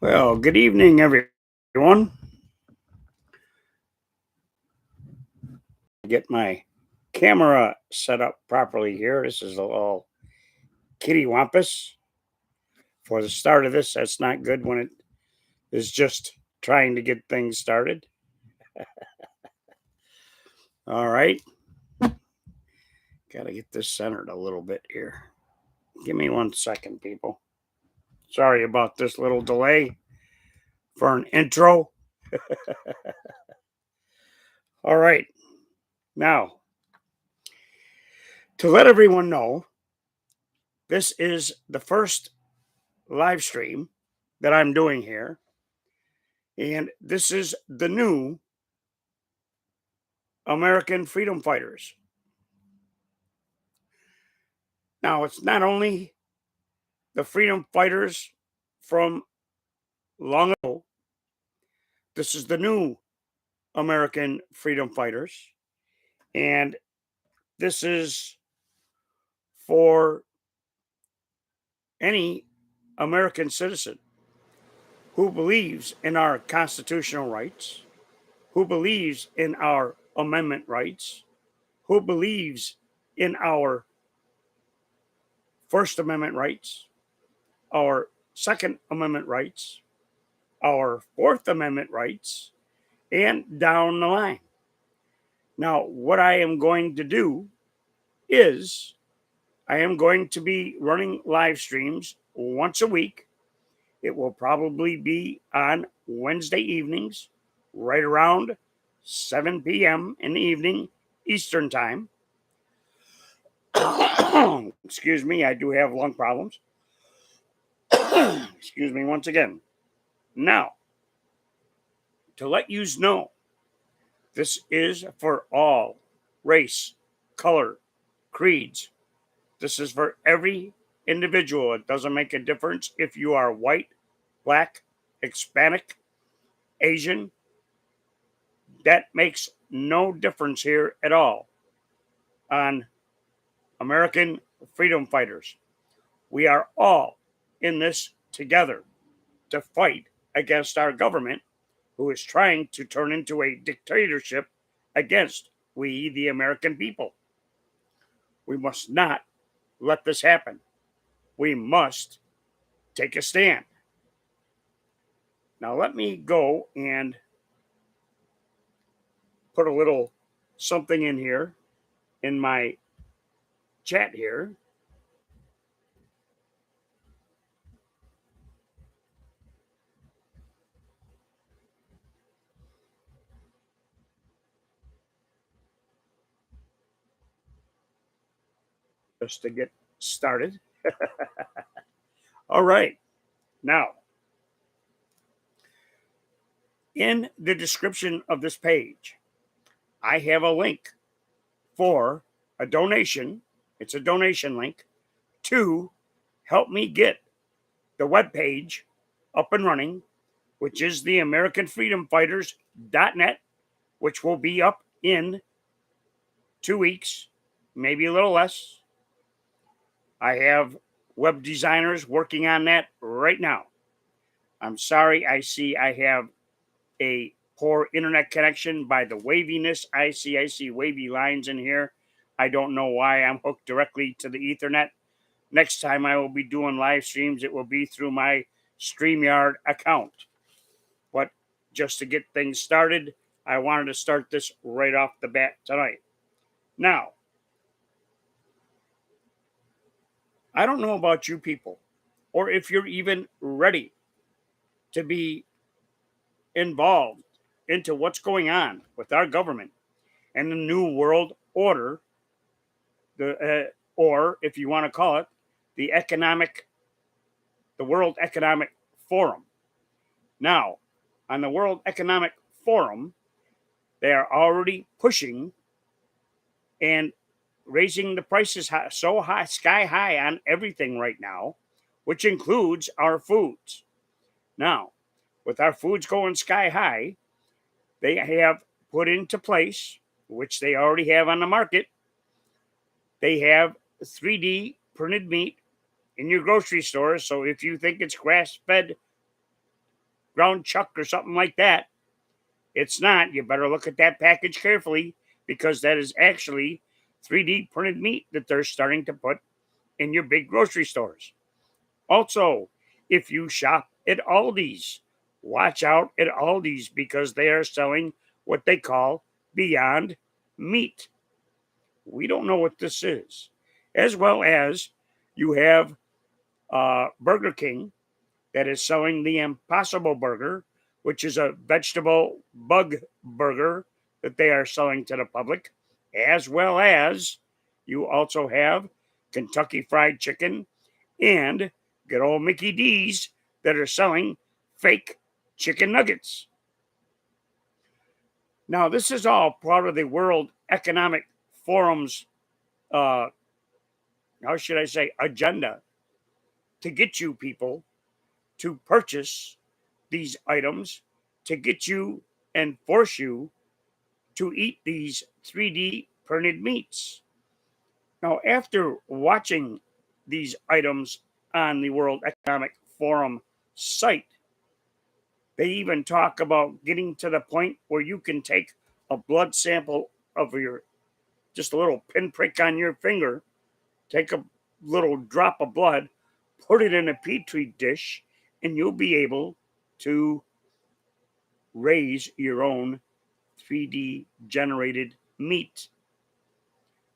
Well, good evening, everyone. Get my camera set up properly here. This is a little kitty wampus for the start of this. That's not good when it is just trying to get things started. All right. Got to get this centered a little bit here. Give me 1 second, people. Sorry about this little delay for an intro. All right. Now, to let everyone know, this is the first live stream that I'm doing here. And this is the new American freedom fighters. Now, it's not only the freedom fighters from long ago, this is the new American freedom fighters. And this is for any American citizen who believes in our constitutional rights, who believes in our amendment rights, who believes in our First Amendment rights, our Second Amendment rights, our Fourth Amendment rights, and down the line. Now, what I am going to do is I am going to be running live streams once a week. It will probably be on Wednesday evenings, right around 7 p.m. in the evening, Eastern Time. Excuse me, I do have lung problems. Excuse me once again. Now, to let you know, this is for all race, color, creeds. This is for every individual. It doesn't make a difference if you are white, black, Hispanic, Asian. That makes no difference here at all on American freedom fighters. We are all in this together to fight against our government, who is trying to turn into a dictatorship against we, the American people. We must not let this happen. We must take a stand. Now, let me go and put a little something in here in my chat here. Just to get started. All right. Now, in the description of this page, I have a link for a donation. It's a donation link to help me get the web page up and running, which is the AmericanFreedomFighters.net, which will be up in 2 weeks, maybe a little less. I have web designers working on that right now. I'm sorry, I see I have a poor internet connection by the waviness. I see wavy lines in here. I don't know why I'm hooked directly to the Ethernet. Next time I will be doing live streams, it will be through my StreamYard account. But just to get things started, I wanted to start this right off the bat tonight. Now, I don't know about you people, or if you're even ready to be involved into what's going on with our government and the new world order, or if you want to call it the World Economic Forum. Now, on the World Economic Forum, they are already pushing and raising the prices so high, sky high on everything right now, which includes our foods. Now, with our foods going sky high, they have put into place, which they already have on the market, they have 3D printed meat in your grocery stores. So if you think it's grass fed ground chuck or something like that. It's not. You better look at that package carefully because that is actually 3D printed meat that they're starting to put in your big grocery stores. Also, if you shop at Aldi's, watch out at Aldi's because they are selling what they call Beyond Meat. We don't know what this is. As well as you have Burger King that is selling the Impossible Burger, which is a vegetable bug burger that they are selling to the public, as well as you also have Kentucky Fried Chicken and good old Mickey D's that are selling fake chicken nuggets. Now, this is all part of the World Economic Forum's, uh, how should I say, agenda to get you people to purchase these items, to get you and force you to eat these 3D printed meats. Now, after watching these items on the World Economic Forum site, they even talk about getting to the point where you can take a blood sample of your, just a little pinprick on your finger, take a little drop of blood, put it in a petri dish, and you'll be able to raise your own 3D generated meat.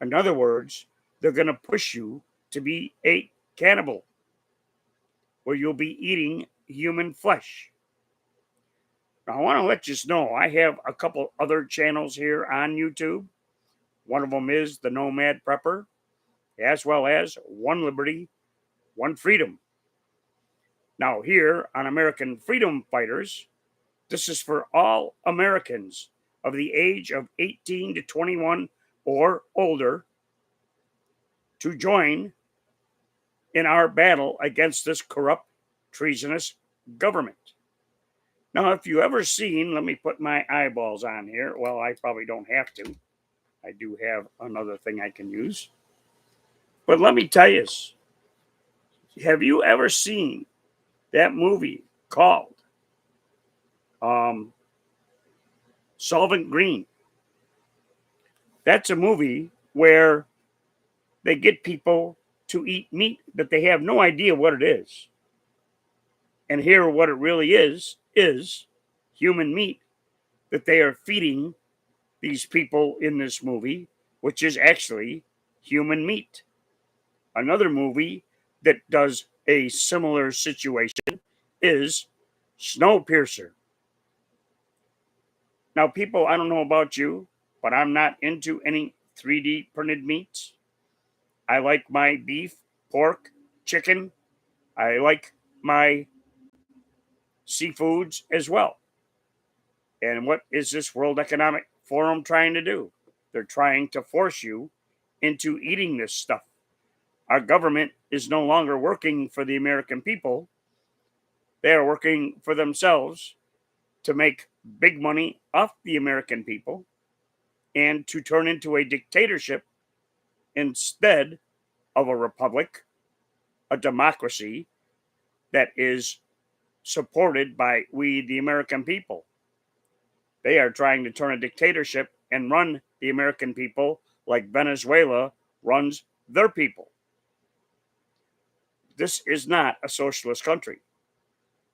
In other words, they're going to push you to be a cannibal, where you'll be eating human flesh. Now, I want to let you know I have a couple other channels here on YouTube. One of them is the Nomad Prepper, as well as One Liberty, One Freedom. Now, here on American Freedom Fighters, this is for all Americans of the age of 18 to 21 or older to join in our battle against this corrupt, treasonous government. Now, if you ever seen, let me put my eyeballs on here. Well, I probably don't have to. I do have another thing I can use. But let me tell you, have you ever seen that movie called Solvent Green? That's a movie where they get people to eat meat that they have no idea what it is. And here, what it really is human meat that they are feeding these people in this movie, which is actually human meat. Another movie that does a similar situation is Snowpiercer. Now, people, I don't know about you, but I'm not into any 3D printed meats. I like my beef, pork, chicken. I like my seafoods as well. And what is this World Economic Forum trying to do? They're trying to force you into eating this stuff. Our government is no longer working for the American people. They are working for themselves to make big money off the American people and to turn into a dictatorship instead of a republic, a democracy that is supported by we, the American people. They are trying to turn a dictatorship and run the American people like Venezuela runs their people. This is not a socialist country.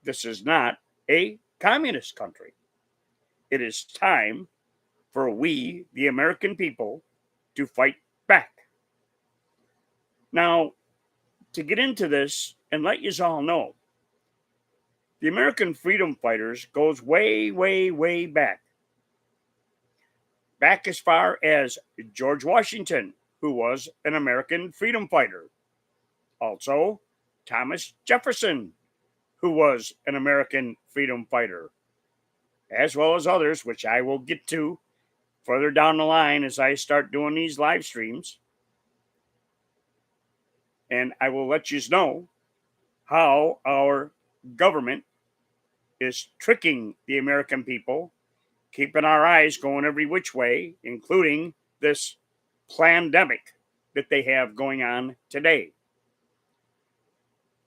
This is not a communist country. It is time for we, the American people, to fight back. Now, to get into this and let you all know, the American freedom fighters goes way, way, way back. Back as far as George Washington, who was an American freedom fighter. Also, Thomas Jefferson, who was an American freedom fighter, as well as others, which I will get to further down the line as I start doing these live streams. And I will let you know how our government is tricking the American people, keeping our eyes going every which way, including this pandemic that they have going on today.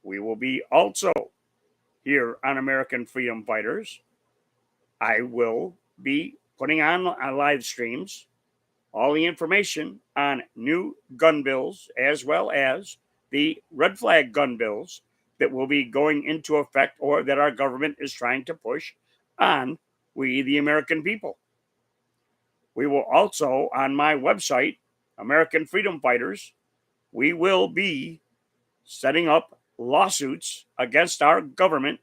We will be also here on American Freedom Fighters, I will be putting on live streams all the information on new gun bills as well as the red flag gun bills that will be going into effect or that our government is trying to push on we, the American people. We will also, on my website, American Freedom Fighters, we will be setting up lawsuits against our government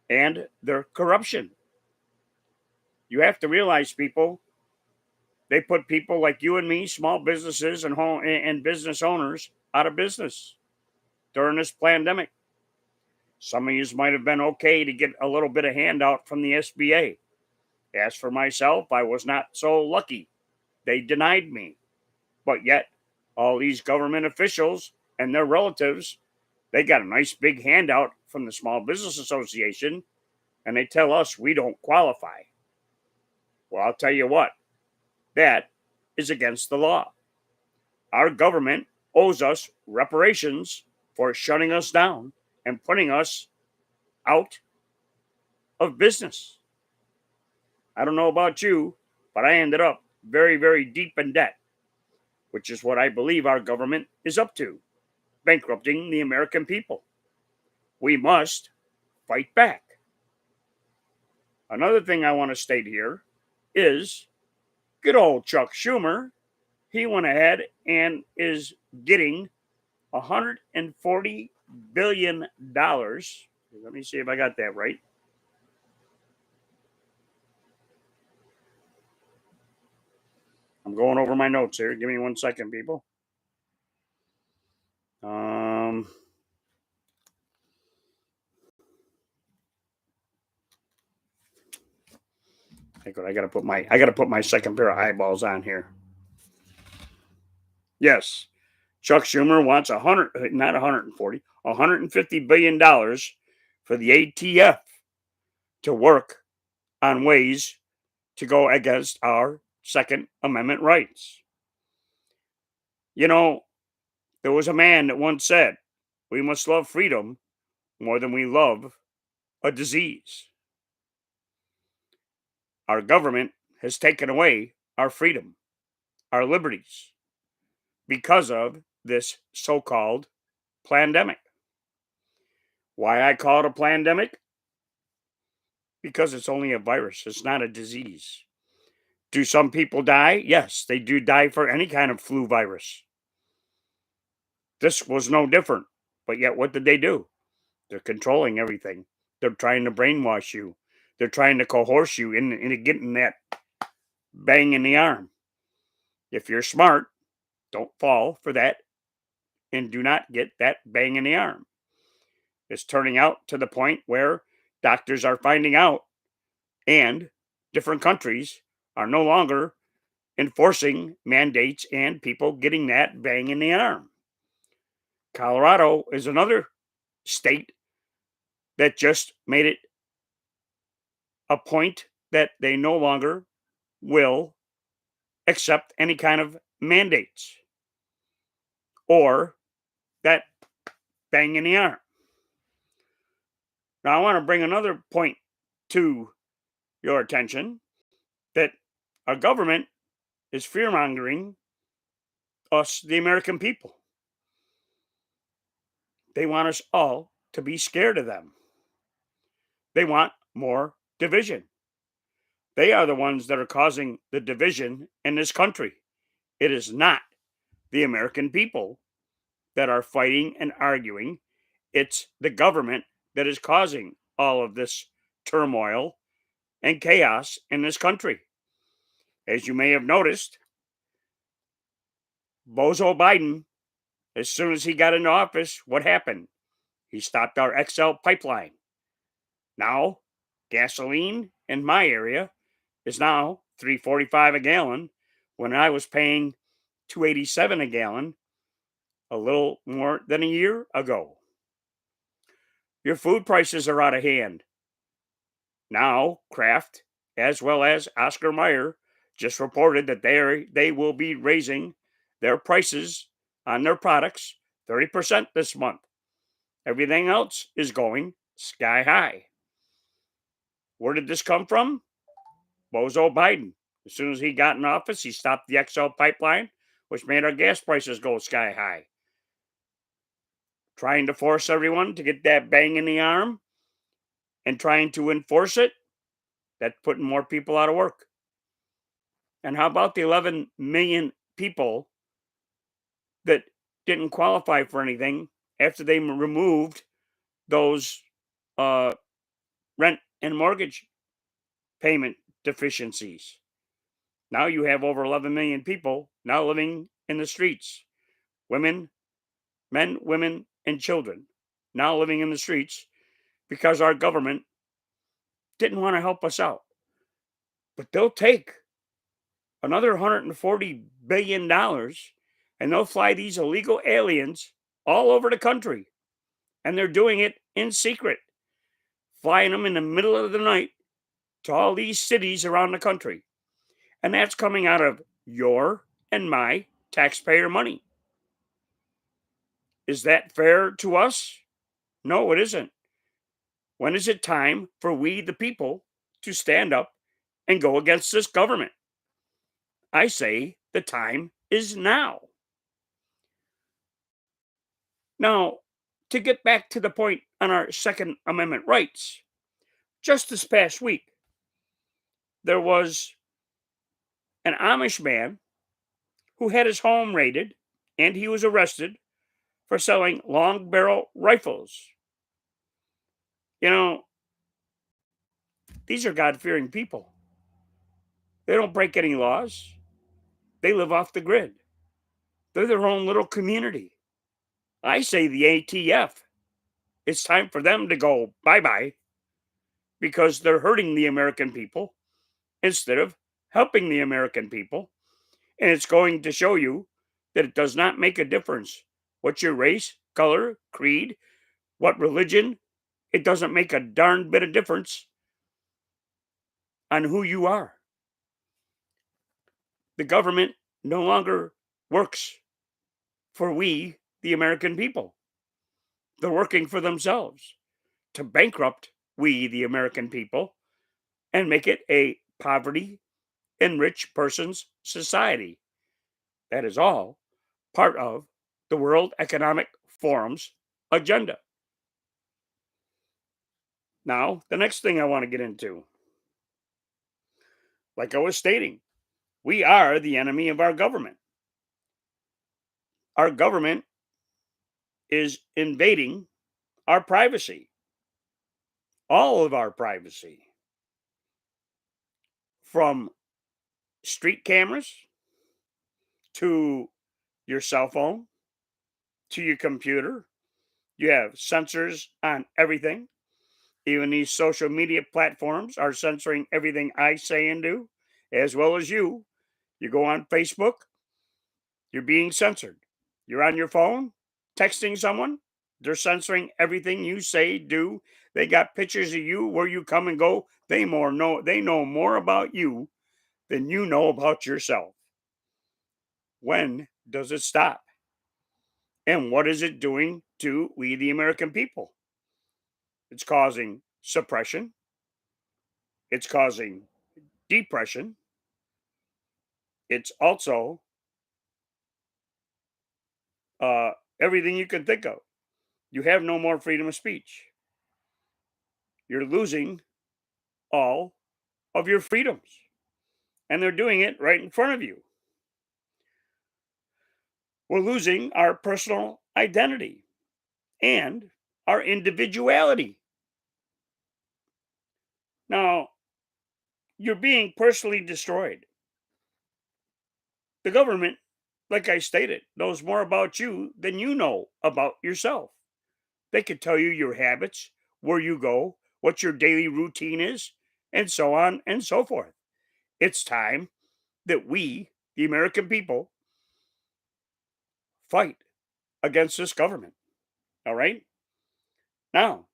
and their corruption. You have to realize, people, they put people like you and me, small businesses and home and business owners, out of business during this pandemic. Some of you might have been okay to get a little bit of handout from the SBA. As for myself, I was not so lucky. They denied me. But yet, all these government officials and their relatives, they got a nice big handout from the Small Business Association, and they tell us we don't qualify. Well, I'll tell you what, that is against the law. Our government owes us reparations for shutting us down and putting us out of business. I don't know about you, but I ended up very, very deep in debt, which is what I believe our government is up to, bankrupting the American people. We must fight back. Another thing I want to state here is good old Chuck Schumer. He went ahead and is getting $140 billion. Let me see if I got that right. I'm going over my notes here. Give me 1 second, people. I gotta put my second pair of eyeballs on here. Yes, Chuck Schumer wants $150 billion for the ATF to work on ways to go against our Second Amendment rights. You know, there was a man that once said, we must love freedom more than we love a disease. Our government has taken away our freedom, our liberties, because of this so-called pandemic. Why I call it a pandemic? Because it's only a virus. It's not a disease. Do some people die? Yes, they do die for any kind of flu virus. This was no different. But yet, what did they do? They're controlling everything. They're trying to brainwash you. They're trying to coerce you into getting that bang in the arm. If you're smart, don't fall for that and do not get that bang in the arm. It's turning out to the point where doctors are finding out and different countries are no longer enforcing mandates and people getting that bang in the arm. Colorado is another state that just made it a point that they no longer will accept any kind of mandates or that bang in the arm. Now, I want to bring another point to your attention that our government is fear-mongering us, the American people. They want us all to be scared of them. They want more division. They are the ones that are causing the division in this country. It is not the American people that are fighting and arguing. It's the government that is causing all of this turmoil and chaos in this country. As you may have noticed, Bozo Biden, as soon as he got into office, what happened? He stopped our XL pipeline. Now, gasoline in my area is now $3.45 a gallon when I was paying $2.87 a gallon a little more than a year ago. Your food prices are out of hand. Now, Kraft, as well as Oscar Mayer, just reported that they will be raising their prices on their products 30% this month. Everything else is going sky high. Where did this come from? Bozo Biden. As soon as he got in office, he stopped the XL pipeline, which made our gas prices go sky high. Trying to force everyone to get that bang in the arm and trying to enforce it, that's putting more people out of work. And how about the 11 million people that didn't qualify for anything after they removed those uh, rent and mortgage payment deficiencies? Now you have over 11 million people now living in the streets. Women, men, women, and children now living in the streets because our government didn't want to help us out. But they'll take another $140 billion and they'll fly these illegal aliens all over the country. And they're doing it in secret, flying them in the middle of the night to all these cities around the country. And that's coming out of your and my taxpayer money. Is that fair to us? No, it isn't. When is it time for we, the people, to stand up and go against this government? I say the time is now. Now, to get back to the point on our Second Amendment rights, just this past week, there was an Amish man who had his home raided and he was arrested for selling long barrel rifles. You know, these are God fearing people. They don't break any laws, they live off the grid, they're their own little community. I say the ATF, it's time for them to go bye bye because they're hurting the American people instead of helping the American people. And it's going to show you that it does not make a difference what your race, color, creed, what religion, it doesn't make a darn bit of difference on who you are. The government no longer works for we, the American people. They're working for themselves to bankrupt we, the American people, and make it a poverty enriched person's society. That is all part of the World Economic Forum's agenda. Now, the next thing I want to get into, like I was stating, we are the enemy of our government. Our government is invading our privacy, all of our privacy, from street cameras to your cell phone to your computer. You have sensors on everything. Even these social media platforms are censoring everything I say and do, as well as you. You go on Facebook, you're being censored. You're on your phone, texting someone, they're censoring everything you say, do. They got pictures of you where you come and go. They know more about you than you know about yourself. When does it stop? And what is it doing to we the American people? It's causing suppression. It's causing depression. It's also everything you can think of. You have no more freedom of speech. You're losing all of your freedoms. And they're doing it right in front of you. We're losing our personal identity and our individuality. Now, you're being personally destroyed. The government, like I stated, knows more about you than you know about yourself. They could tell you your habits, where you go, what your daily routine is, and so on and so forth. It's time that we, the American people, fight against this government. All right? Now,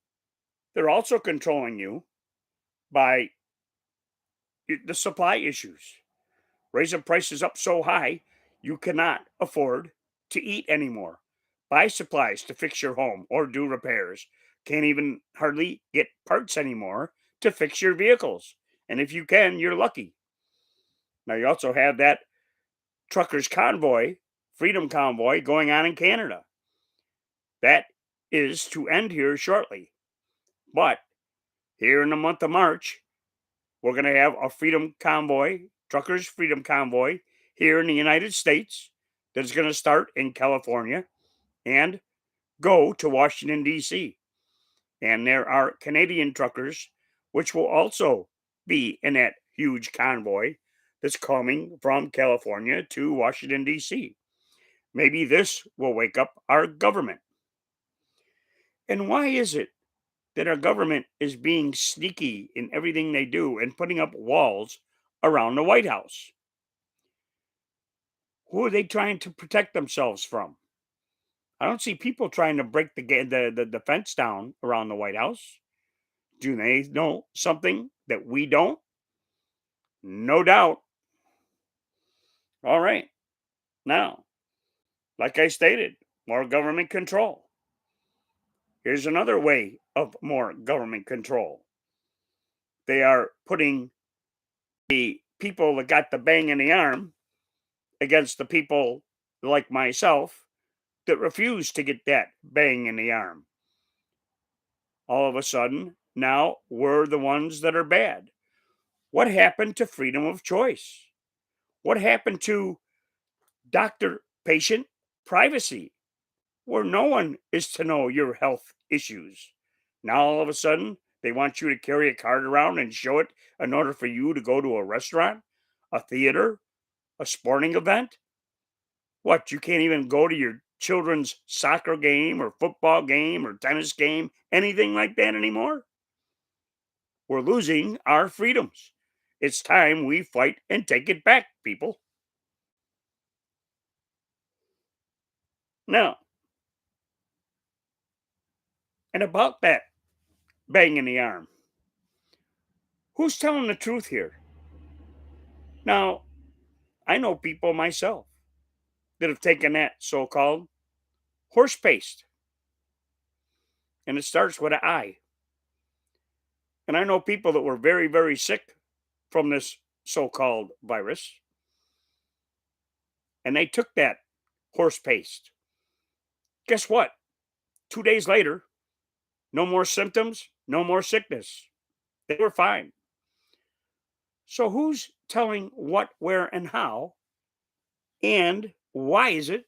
they're also controlling you by the supply issues, raising prices up so high you cannot afford to eat anymore. Buy supplies to fix your home or do repairs. can't even hardly get parts anymore to fix your vehicles. And if you can, you're lucky. Now, you also have that truckers' convoy, Freedom Convoy, going on in Canada. That is to end here shortly. But here in the month of March, we're going to have a Freedom Convoy, Truckers' Freedom Convoy, here in the United States that's going to start in California and go to Washington, D.C. And there are Canadian truckers, which will also be in that huge convoy that's coming from California to Washington, D.C. Maybe this will wake up our government. And why is it that our government is being sneaky in everything they do and putting up walls around the White House? Who are they trying to protect themselves from? I don't see people trying to break the fence down around the White House. Do they know something that we don't? No doubt. All right. Now, like I stated, more government control. Here's another way of more government control. They are putting the people that got the bang in the arm against the people like myself that refuse to get that bang in the arm. All of a sudden, now we're the ones that are bad. What happened to freedom of choice? What happened to doctor patient privacy, where no one is to know your health issues? Now, all of a sudden, they want you to carry a card around and show it in order for you to go to a restaurant, a theater, a sporting event. What, you can't even go to your children's soccer game or football game or tennis game, anything like that anymore? We're losing our freedoms. It's time we fight and take it back, people. Now, and about that bang in the arm, who's telling the truth here? Now, I know people myself that have taken that so called horse paste, and it starts with an I. And I know people that were very, very sick from this so called virus, and they took that horse paste. Guess what? 2 days later, no more symptoms, no more sickness. They were fine. So, who's telling what, where, and how? And why is it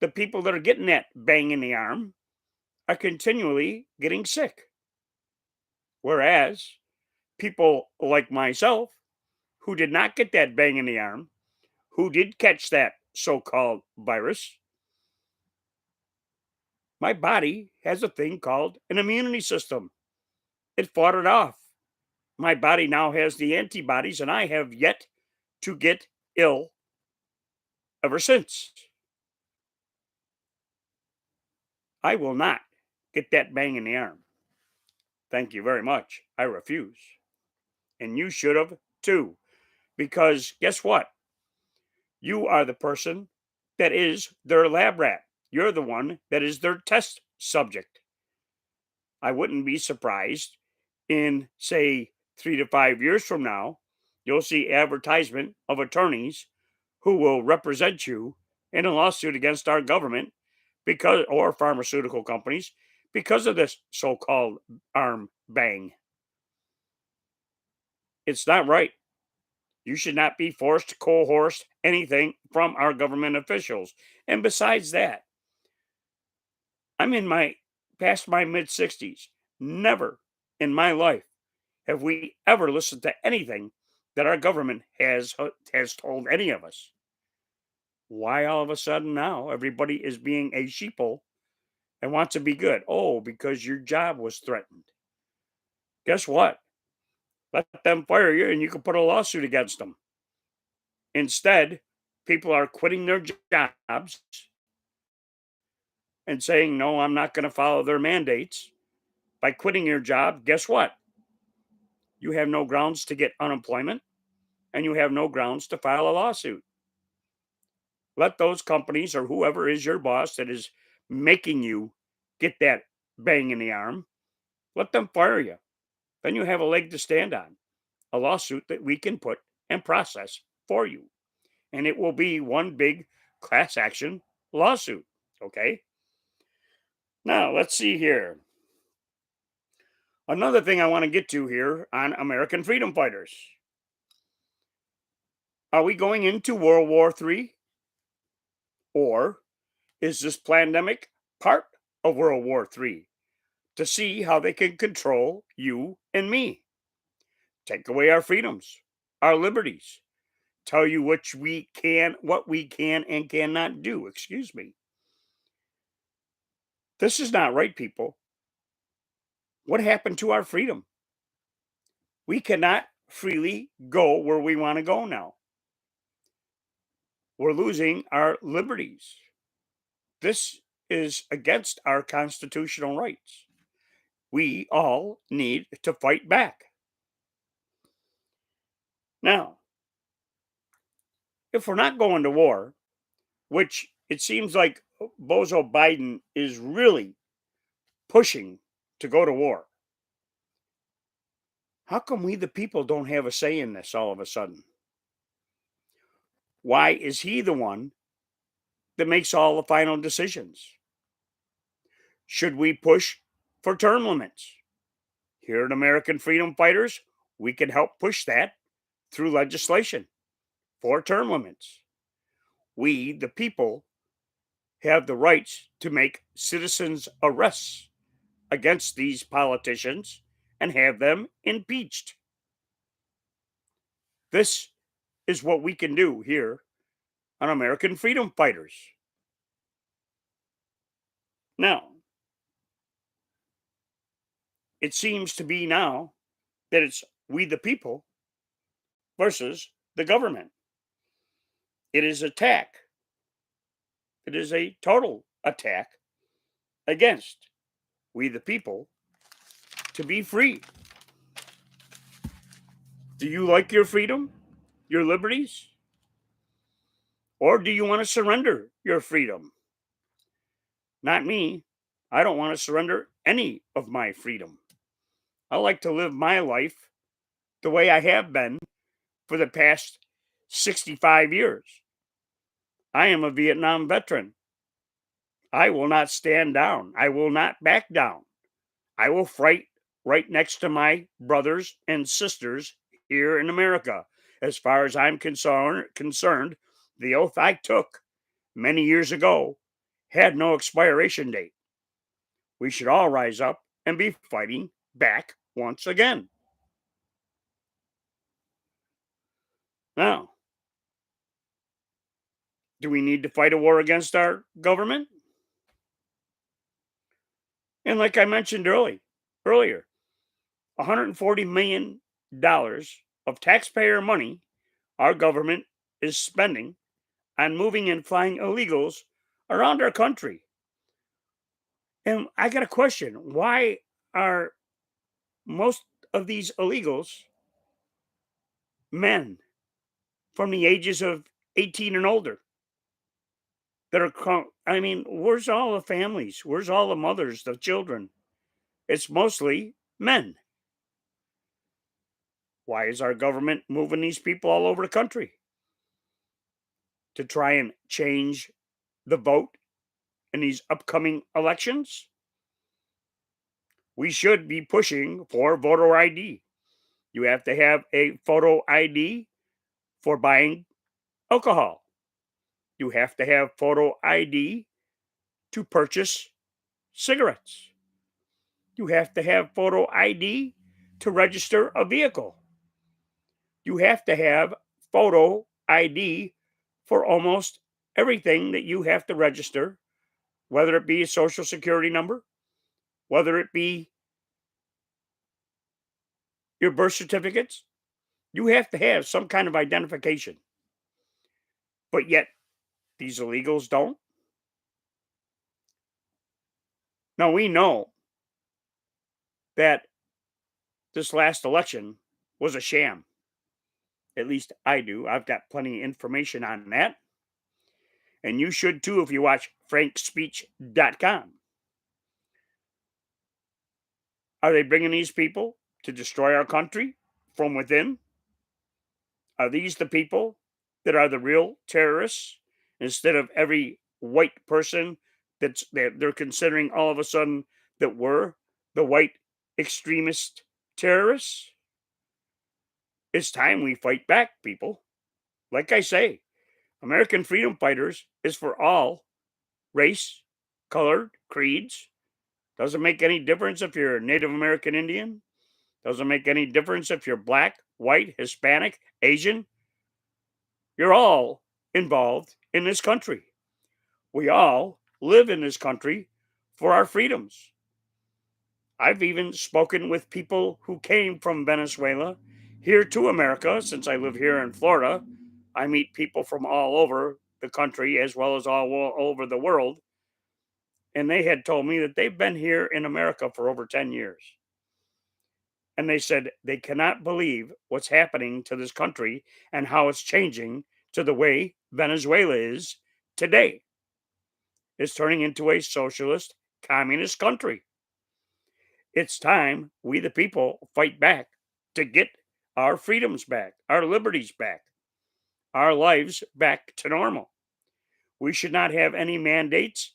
the people that are getting that bang in the arm are continually getting sick? Whereas people like myself, who did not get that bang in the arm, who did catch that so called virus, my body has a thing called an immunity system. It fought it off. My body now has the antibodies, and I have yet to get ill ever since. I will not get that bang in the arm. Thank you very much. I refuse. And you should have too. Because guess what? You are the person that is their lab rat. You're the one that is their test subject. I wouldn't be surprised in, say, 3 to 5 years from now, you'll see advertisement of attorneys who will represent you in a lawsuit against our government because or pharmaceutical companies because of this so-called arm bang. It's not right. You should not be forced to coerce anything from our government officials. And besides that, I'm in my past my mid 60s. Never in my life have we ever listened to anything that our government has told any of us. Why all of a sudden now everybody is being a sheeple and wants to be good? Oh, because your job was threatened. Guess what? Let them fire you and you can put a lawsuit against them. Instead, people are quitting their jobs and saying, no, I'm not going to follow their mandates. By quitting your job, guess what? You have no grounds to get unemployment and you have no grounds to file a lawsuit. Let those companies or whoever is your boss that is making you get that bang in the arm, Let them fire you. Then you have a leg to stand on, a lawsuit that we can put and process for you. And it will be one big class action lawsuit. Okay. Now, let's see here. Another thing I want to get to here on American freedom fighters. Are we going into World War III? Or is this pandemic part of World War III to see how they can control you and me? Take away our freedoms, our liberties, tell you what we can and cannot do. Excuse me. This is not right, people. What happened to our freedom? We cannot freely go where we want to go now. We're losing our liberties. This is against our constitutional rights. We all need to fight back. Now, if we're not going to war, which it seems like Bozo Biden is really pushing to go to war, how come we, the people, don't have a say in this all of a sudden? Why is he the one that makes all the final decisions? Should we push for term limits? Here at American Freedom Fighters, we can help push that through legislation for term limits. We, the people, have the rights to make citizens' arrests against these politicians and have them impeached. This is what we can do here on American Freedom Fighters. Now, it seems to be now that it's we the people versus the government. It is attack. It is a total attack against we the people to be free. Do you like your freedom, your liberties? Or do you want to surrender your freedom? Not me. I don't want to surrender any of my freedom. I like to live my life the way I have been for the past 65 years. I am a Vietnam veteran. I will not stand down. I will not back down. I will fight right next to my brothers and sisters here in America. As far as I'm concerned, the oath I took many years ago had no expiration date. We should all rise up and be fighting back once again. Now, do we need to fight a war against our government? And like I mentioned earlier, $140 million of taxpayer money our government is spending on moving and flying illegals around our country. And I got a question. Why are most of these illegals men from the ages of 18 and older that are, I mean, where's all the families? Where's all the mothers, the children? It's mostly men. Why is our government moving these people all over the country? To try and change the vote in these upcoming elections? We should be pushing for voter ID. You have to have a photo ID for buying alcohol. You have to have photo ID to purchase cigarettes. You have to have photo ID to register a vehicle. You have to have photo ID for almost everything that you have to register, whether it be a social security number, whether it be your birth certificates. You have to have some kind of identification. But yet, these illegals don't. Now, we know that this last election was a sham. At least I do. I've got plenty of information on that. And you should too if you watch frankspeech.com. Are they bringing these people to destroy our country from within? Are these the people that are the real terrorists instead of every white person that they're considering all of a sudden that we're the white extremist terrorists? It's time we fight back, people. Like I say, American freedom fighters is for all race, color, creeds. Doesn't make any difference if you're a Native American Indian. Doesn't make any difference if you're black, white, Hispanic, Asian. You're all involved in this country. We all live in this country for our freedoms. I've even spoken with people who came from Venezuela here to America since I live here in Florida. I meet people from all over the country as well as all over the world. And they had told me that they've been here in America for over 10 years. And they said they cannot believe what's happening to this country and how it's changing to the way Venezuela is today. It's turning into a socialist, communist country. It's time we, the people, fight back to get our freedoms back, our liberties back, our lives back to normal. We should not have any mandates,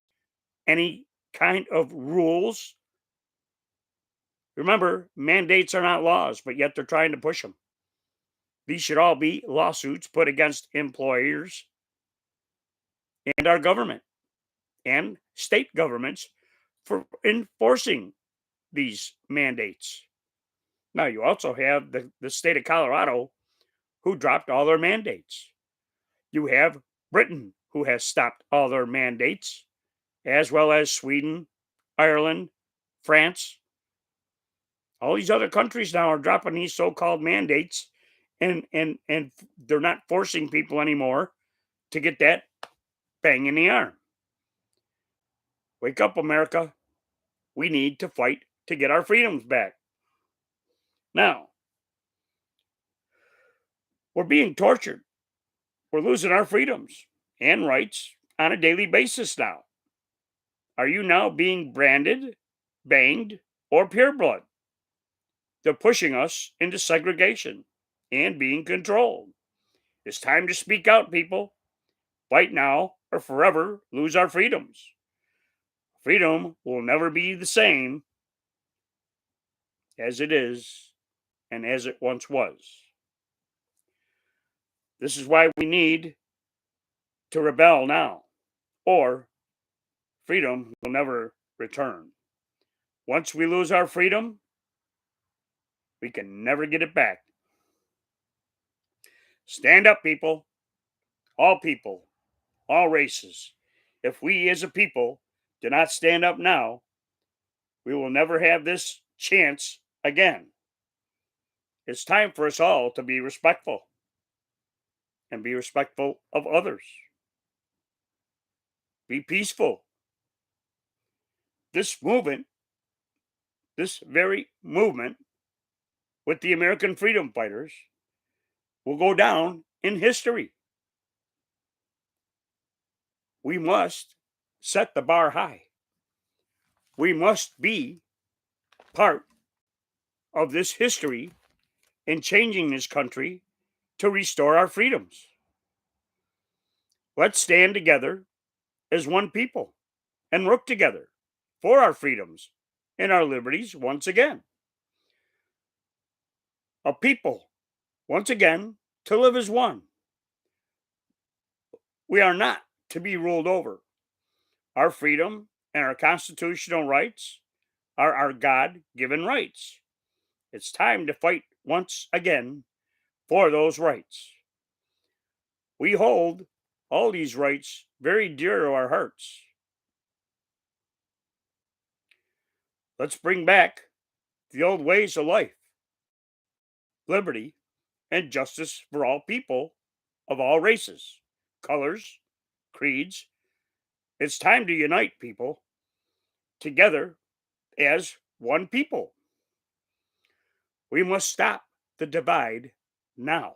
any kind of rules. Remember, mandates are not laws, but yet they're trying to push them. These should all be lawsuits put against employers and our government and state governments for enforcing these mandates. Now, you also have the state of Colorado who dropped all their mandates. You have Britain who has stopped all their mandates, as well as Sweden, Ireland, France. All these other countries now are dropping these so-called mandates and they're not forcing people anymore to get that bang in the arm. Wake up, America. We need to fight to get our freedoms back. Now, we're being tortured. We're losing our freedoms and rights on a daily basis now. Are you now being branded, banged, or pureblood? They're pushing us into segregation and being controlled. It's time to speak out, people. Fight now or forever lose our freedoms. Freedom will never be the same as it is and as it once was. This is why we need to rebel now, or freedom will never return. Once we lose our freedom, we can never get it back. Stand up, people, all races. If we as a people do not stand up now, we will never have this chance again. It's time for us all to be respectful and be respectful of others. Be peaceful. This movement, this very movement with the American freedom fighters will go down in history. We must set the bar high. We must be part of this history in changing this country to restore our freedoms. Let's stand together as one people and work together for our freedoms and our liberties once again. A people, once again, to live as one. We are not to be ruled over. Our freedom and our constitutional rights are our God given rights. It's time to fight once again for those rights. We hold all these rights very dear to our hearts. Let's bring back the old ways of life, liberty, and justice for all people of all races, colors, creeds. It's time to unite people together as one people. We must stop the divide now.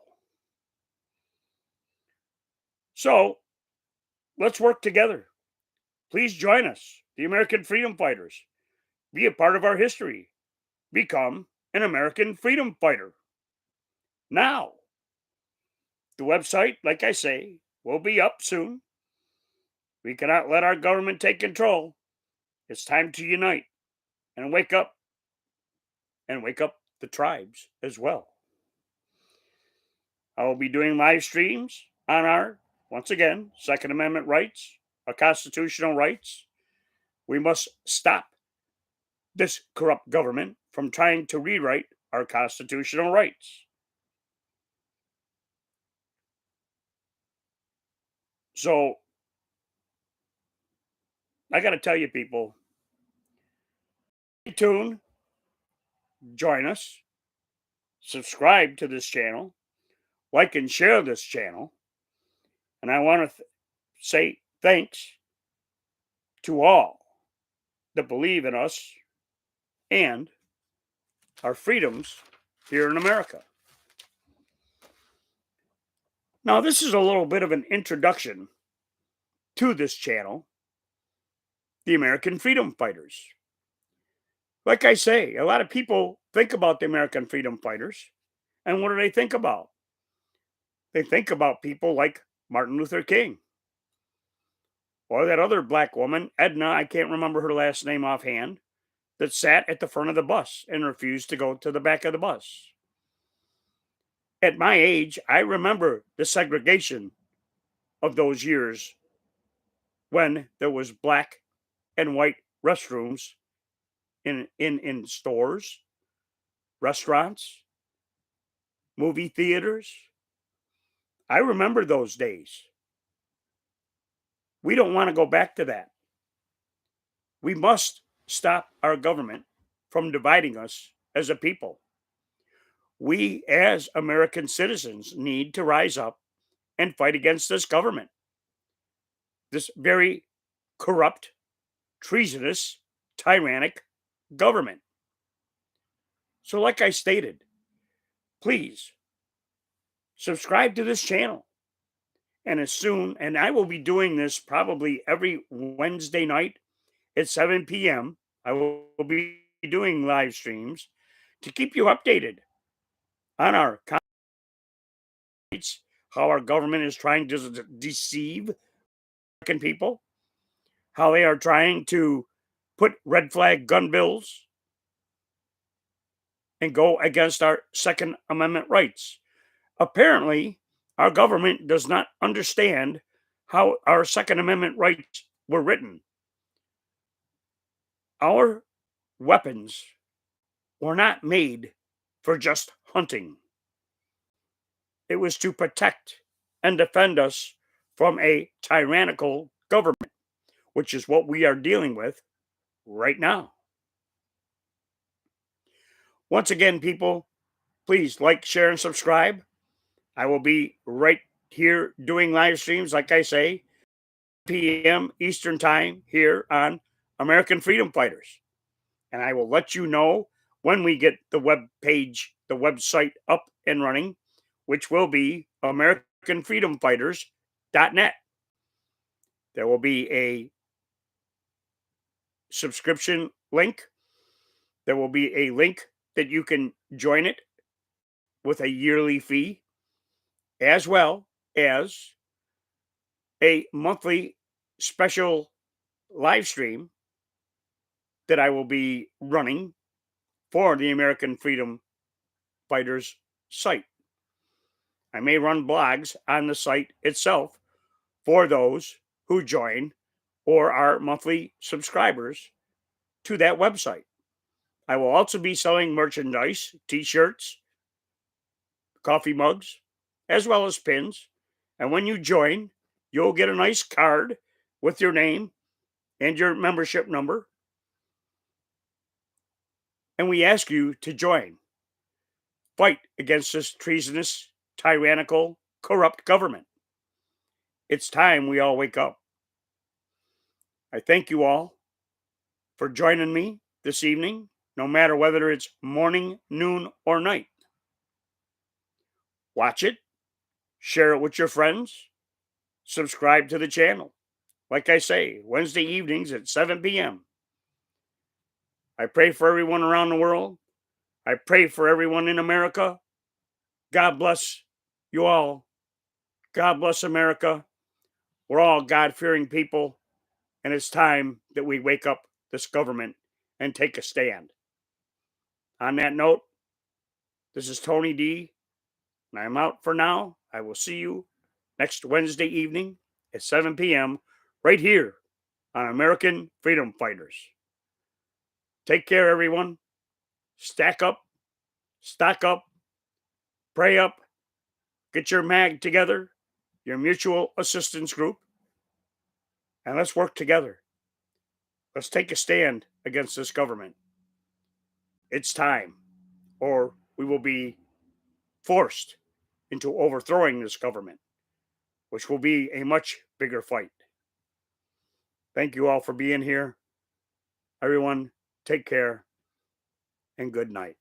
So let's work together. Please join us, the American freedom fighters. Be a part of our history. become an American freedom fighter. Now, the website, like I say, will be up soon. We cannot let our government take control. It's time to unite and wake up the tribes as well. I will be doing live streams on our, once again, Second Amendment rights, our constitutional rights. We must stop this corrupt government from trying to rewrite our constitutional rights. So, I got to tell you, people, stay tuned, join us, subscribe to this channel, like and share this channel. And I want to say thanks to all that believe in us and our freedoms here in America. Now, this is a little bit of an introduction to this channel, the American Freedom Fighters. Like I say, a lot of people think about the American Freedom Fighters, and what do they think about? They think about people like Martin Luther King, or that other black woman, Edna, I can't remember her last name offhand, that sat at the front of the bus and refused to go to the back of the bus. At my age, I remember the segregation of those years when there was black and white restrooms in stores, restaurants, movie theaters. I remember those days. We don't want to go back to that. We must stop our government from dividing us as a people. We, as American citizens, need to rise up and fight against this government, this very corrupt, treasonous, tyrannic government. So, like I stated, please subscribe to this channel. And I will be doing this probably every Wednesday night at 7 p.m. I will be doing live streams to keep you updated on our rights, how our government is trying to deceive American people, how they are trying to put red flag gun bills and go against our Second Amendment rights. Apparently, our government does not understand how our Second Amendment rights were written. Our weapons were not made for just hunting. It was to protect and defend us from a tyrannical government, which is what we are dealing with right now. Once again, people, please like, share, and subscribe. I will be right here doing live streams, like I say, p.m. Eastern Time here on American Freedom Fighters. And I will let you know when we get the web page, the website up and running, which will be AmericanFreedomFighters.net. There will be a subscription link. There will be a link that you can join it with a yearly fee, as well as a monthly special live stream that I will be running for the American Freedom Fighters site. I may run blogs on the site itself for those who join or are monthly subscribers to that website. I will also be selling merchandise, t-shirts, coffee mugs, as well as pins. And when you join, you'll get a nice card with your name and your membership number. And we ask you to join. Fight against this treasonous, tyrannical, corrupt government. It's time we all wake up. I thank you all for joining me this evening, no matter whether it's morning, noon, or night. Watch it, share it with your friends, subscribe to the channel. Like I say, Wednesday evenings at 7 p.m. I pray for everyone around the world I pray for everyone in America. God bless you all. God bless America. We're all God fearing people, and it's time that we wake up this government and take a stand. On that note, this is Tony D, and I'm out for now. I will see you next Wednesday evening at 7 p.m. right here on American Freedom Fighters. Take care, everyone. Stack up, stock up, pray up, get your MAG together, your mutual assistance group, and let's work together. Let's take a stand against this government. It's time, or we will be forced into overthrowing this government, which will be a much bigger fight. Thank you all for being here. Everyone, take care and good night.